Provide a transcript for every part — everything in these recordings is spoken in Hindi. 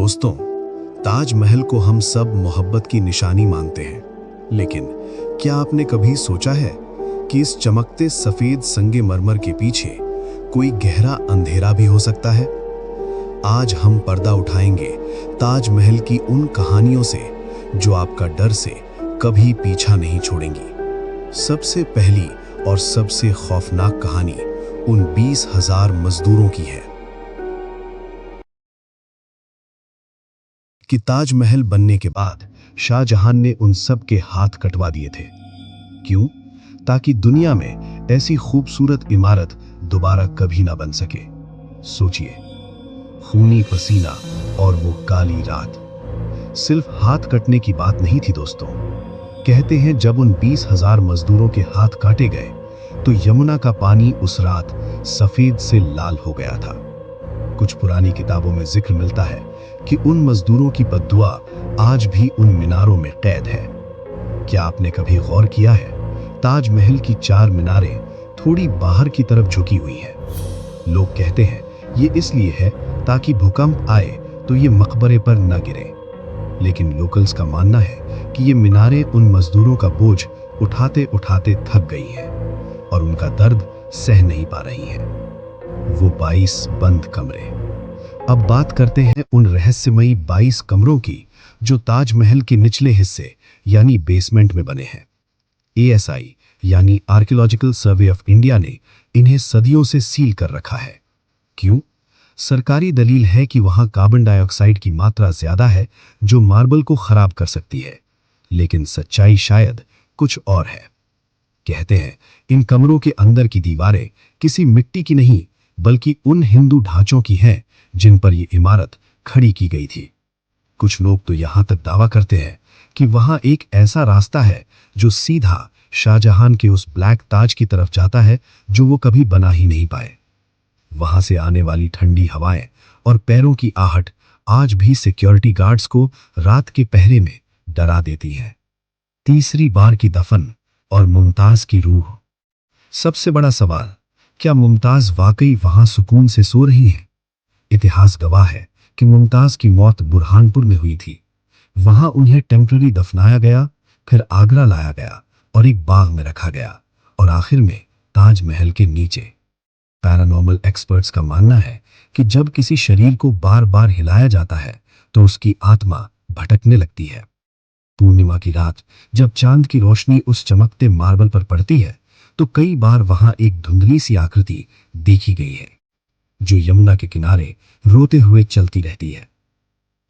दोस्तों, ताजमहल को हम सब मोहब्बत की निशानी मानते हैं, लेकिन क्या आपने कभी सोचा है कि इस चमकते सफेद संगमरमर के पीछे कोई गहरा अंधेरा भी हो सकता है? आज हम पर्दा उठाएंगे ताजमहल की उन कहानियों से जो आपका डर से कभी पीछा नहीं छोड़ेंगी। सबसे पहली और सबसे खौफनाक कहानी उन 20,000 मजदूरों की है कि ताजमहल बनने के बाद शाहजहां ने उन सब के हाथ कटवा दिए थे। क्यों? ताकि दुनिया में ऐसी खूबसूरत इमारत दोबारा कभी ना बन सके। सोचिए, खूनी पसीना और वो काली रात। सिर्फ हाथ कटने की बात नहीं थी दोस्तों। कहते हैं जब उन 20,000 मजदूरों के हाथ काटे गए तो यमुना का पानी उस रात सफेद से लाल हो गया था। कुछ पुरानी किताबों में जिक्र मिलता है कि उन मजदूरों की बद्दुआ आज भी उन मीनारों में कैद है। क्या आपने कभी गौर किया है, ताजमहल की 4 मीनारें थोड़ी बाहर की तरफ झुकी हुई हैं। लोग कहते हैं ये इसलिए है ताकि भूकंप आए तो ये मकबरे पर न गिरे, लेकिन लोकल्स का मानना है कि ये मीनारें उन मजदूरों का बोझ उठाते उठाते थक गई हैं और उनका दर्द सह नहीं पा रही हैं। वो 22 बंद कमरे। अब बात करते हैं उन रहस्यमयी 22 कमरों की जो ताजमहल के निचले हिस्से यानी बेसमेंट में बने हैं। ASI यानी आर्कियोलॉजिकल सर्वे ऑफ इंडिया ने इन्हें सदियों से सील कर रखा है। क्यों? सरकारी दलील है कि वहां कार्बन डाइऑक्साइड की मात्रा ज्यादा है जो मार्बल को खराब कर सकती है, लेकिन सच्चाई शायद कुछ और है। कहते हैं इन कमरों के अंदर की दीवारें किसी मिट्टी की नहीं बल्कि उन हिंदू ढांचों की हैं जिन पर यह इमारत खड़ी की गई थी। कुछ लोग तो यहां तक दावा करते हैं कि वहां एक ऐसा रास्ता है जो सीधा शाहजहां के उस ब्लैक ताज की तरफ जाता है जो वो कभी बना ही नहीं पाए। वहां से आने वाली ठंडी हवाएं और पैरों की आहट आज भी सिक्योरिटी गार्ड्स को रात के पहरे में डरा देती है। तीसरी बार की दफन और मुमताज की रूह। सबसे बड़ा सवाल, क्या मुमताज वाकई वहां सुकून से सो रही हैं? इतिहास गवाह है कि मुमताज की मौत बुरहानपुर में हुई थी। वहां उन्हें टेम्पररी दफनाया गया, फिर आगरा लाया गया और एक बाग में रखा गया और आखिर में ताजमहल के नीचे। पैरानॉर्मल एक्सपर्ट्स का मानना है कि जब किसी शरीर को बार बार हिलाया जाता है तो उसकी आत्मा भटकने लगती है। पूर्णिमा की रात जब चांद की रोशनी उस चमकते मार्बल पर पड़ती है तो कई बार वहां एक धुंधली सी आकृति देखी गई है जो यमुना के किनारे रोते हुए चलती रहती है।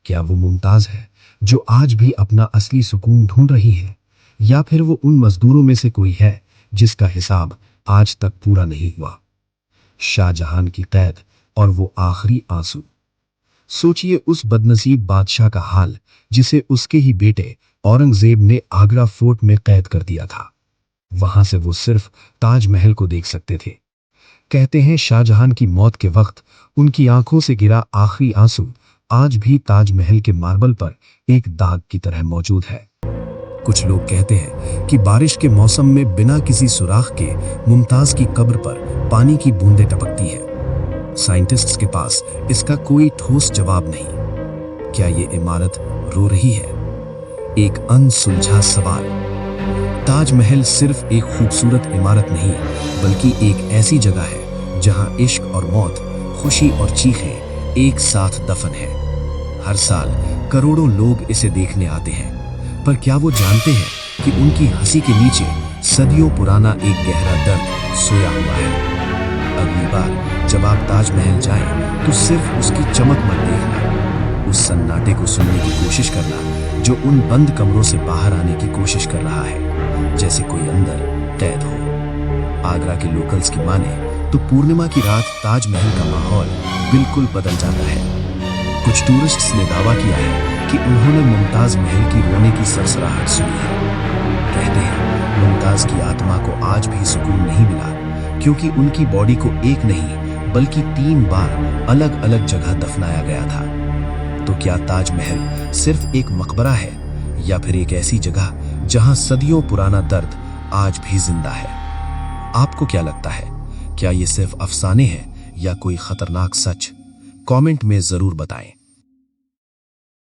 क्या वो मुमताज है जो आज भी अपना असली सुकून ढूंढ रही है, या फिर वो उन मजदूरों में से कोई है जिसका हिसाब आज तक पूरा नहीं हुआ? शाहजहां की कैद और वो आखिरी आंसू। सोचिए उस बदनसीब बादशाह का हाल जिसे उसके ही बेटे औरंगजेब ने आगरा फोर्ट में कैद कर दिया था। वहां से वो सिर्फ ताजमहल को देख सकते थे। कहते हैं शाहजहां की मौत के वक्त उनकी आंखों से गिरा आखिरी आंसू आज भी ताजमहल के मार्बल पर एक दाग की तरह मौजूद है। कुछ लोग कहते हैं कि बारिश के मौसम में बिना किसी सुराख के मुमताज की कब्र पर पानी की बूंदें टपकती है। साइंटिस्ट्स के पास इसका कोई ठोस जवाब नहीं। क्या ये इमारत रो रही है? एक अनसुलझा सवाल। ताजमहल सिर्फ एक खूबसूरत इमारत नहीं बल्कि एक ऐसी जगह है जहां इश्क और मौत, खुशी और चीखें एक साथ दफन है। हर साल करोड़ों लोग इसे देखने आते हैं, पर क्या वो जानते हैं कि उनकी हंसी के नीचे सदियों पुराना एक गहरा दर्द सोया हुआ है? अगली बार जब आप ताजमहल जाएं तो सिर्फ उसकी चमक मत देखना, उस सन्नाटे को सुनने की कोशिश करना जो उन बंद कमरों से बाहर आने की कोशिश कर रहा है, जैसे कोई अंदर कैद हो। आगरा के लोकल्स की माने तो पूर्णिमा की रात ताजमहल का माहौल बिल्कुल बदल जाता है। कुछ टूरिस्ट्स ने दावा किया है कि उन्होंने मुमताज महल की रोने की सरसराहट सुनी है। कहते हैं मुमताज की आत्मा को आज भी सुकून नहीं मिला क्योंकि उनकी बॉडी को एक नहीं बल्कि 3 बार अलग अलग जगह दफनाया गया था। तो क्या ताजमहल सिर्फ एक मकबरा है या फिर एक ऐसी जगह जहां सदियों पुराना दर्द आज भी जिंदा है? आपको क्या लगता है, क्या ये सिर्फ अफसाने हैं या कोई खतरनाक सच? कमेंट में जरूर बताएं।